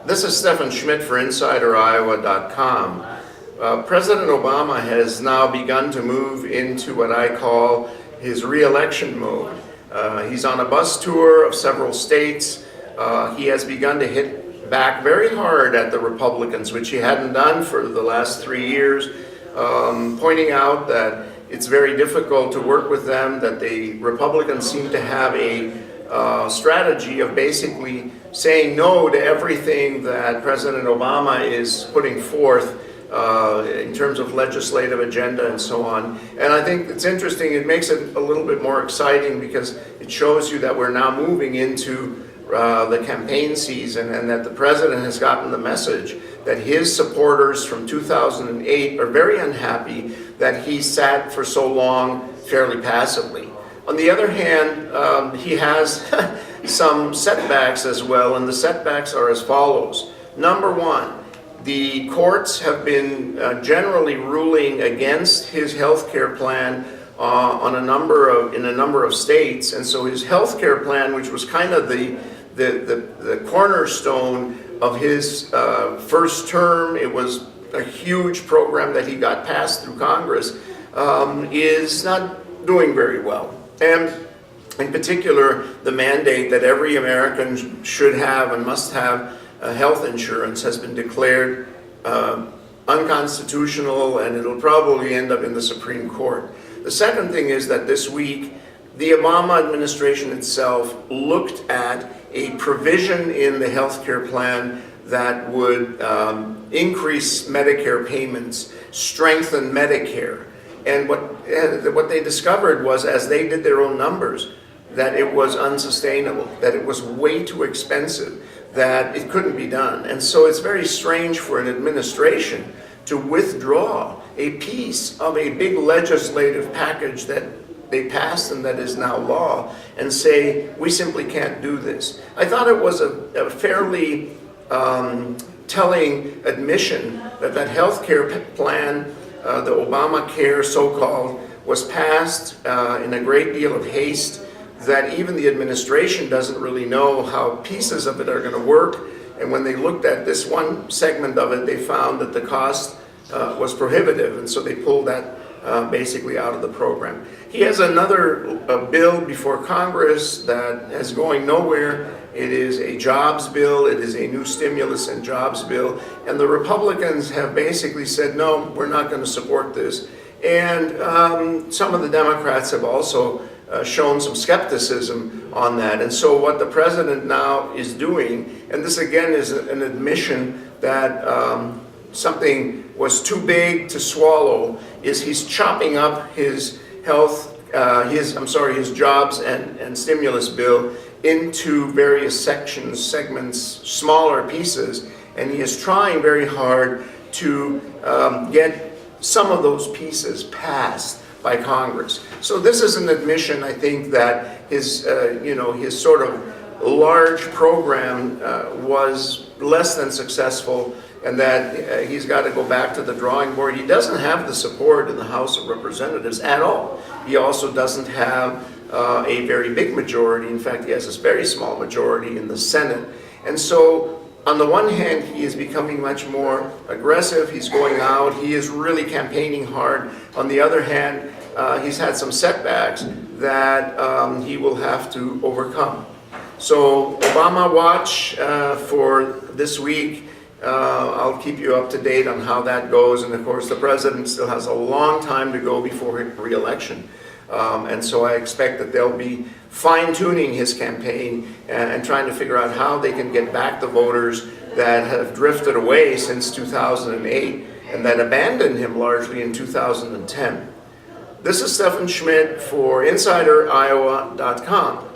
This is Stephan Schmidt for InsiderIowa.com. President Obama has now begun to move into what I call his re-election mode. He's on a bus tour of several states. He has begun to hit back very hard at the Republicans, which he hadn't done for the last 3 years, pointing out that it's very difficult to work with them, that the Republicans seem to have a strategy of basically saying no to everything that President Obama is putting forth in terms of legislative agenda and so on. And I think it's interesting, it makes it a little bit more exciting because it shows you that we're now moving into the campaign season and that the president has gotten the message that his supporters from 2008 are very unhappy that he sat for so long fairly passively. On the other hand, he has some setbacks as well, and the setbacks are as follows. Number one, the courts have been generally ruling against his health care plan in a number of states, and so his health care plan, which was kind of the cornerstone of his first term, it was a huge program that he got passed through Congress, is not doing very well. And in particular, the mandate that every American should have and must have health insurance has been declared unconstitutional, and it'll probably end up in the Supreme Court. The second thing is that this week, the Obama administration itself looked at a provision in the health care plan that would increase Medicare payments, strengthen Medicare. And what they discovered was, as they did their own numbers, that it was unsustainable, that it was way too expensive, that it couldn't be done. And so it's very strange for an administration to withdraw a piece of a big legislative package that they passed and that is now law and say, we simply can't do this. I thought it was a fairly telling admission that that health care plan, the Obamacare so-called, was passed in a great deal of haste, that even the administration doesn't really know how pieces of it are going to work. And when they looked at this one segment of it, they found that the cost was prohibitive, and so they pulled that basically out of the program. He has another bill before Congress that is going nowhere. It is a jobs bill. It is a new stimulus and jobs bill. And the Republicans have basically said, no, we're not going to support this. And some of the Democrats have also shown some skepticism on that. And so what the president now is doing, and this again is an admission that something was too big to swallow, is he's chopping up his his jobs and stimulus bill into various segments, smaller pieces, and he is trying very hard to get some of those pieces passed by Congress. So this is an admission, I think, that his sort of large program was less than successful, and that he's got to go back to the drawing board. He doesn't have the support in the House of Representatives at all. He also doesn't have a very big majority. In fact, he has this very small majority in the Senate. And so on the one hand, he is becoming much more aggressive. He's going out. He is really campaigning hard. On the other hand, he's had some setbacks that he will have to overcome. So Obama watch for this week. I'll keep you up to date on how that goes. And of course, the president still has a long time to go before re-election. And so I expect that they'll be fine-tuning his campaign and trying to figure out how they can get back the voters that have drifted away since 2008 and that abandoned him largely in 2010. This is Stephan Schmidt for InsiderIowa.com.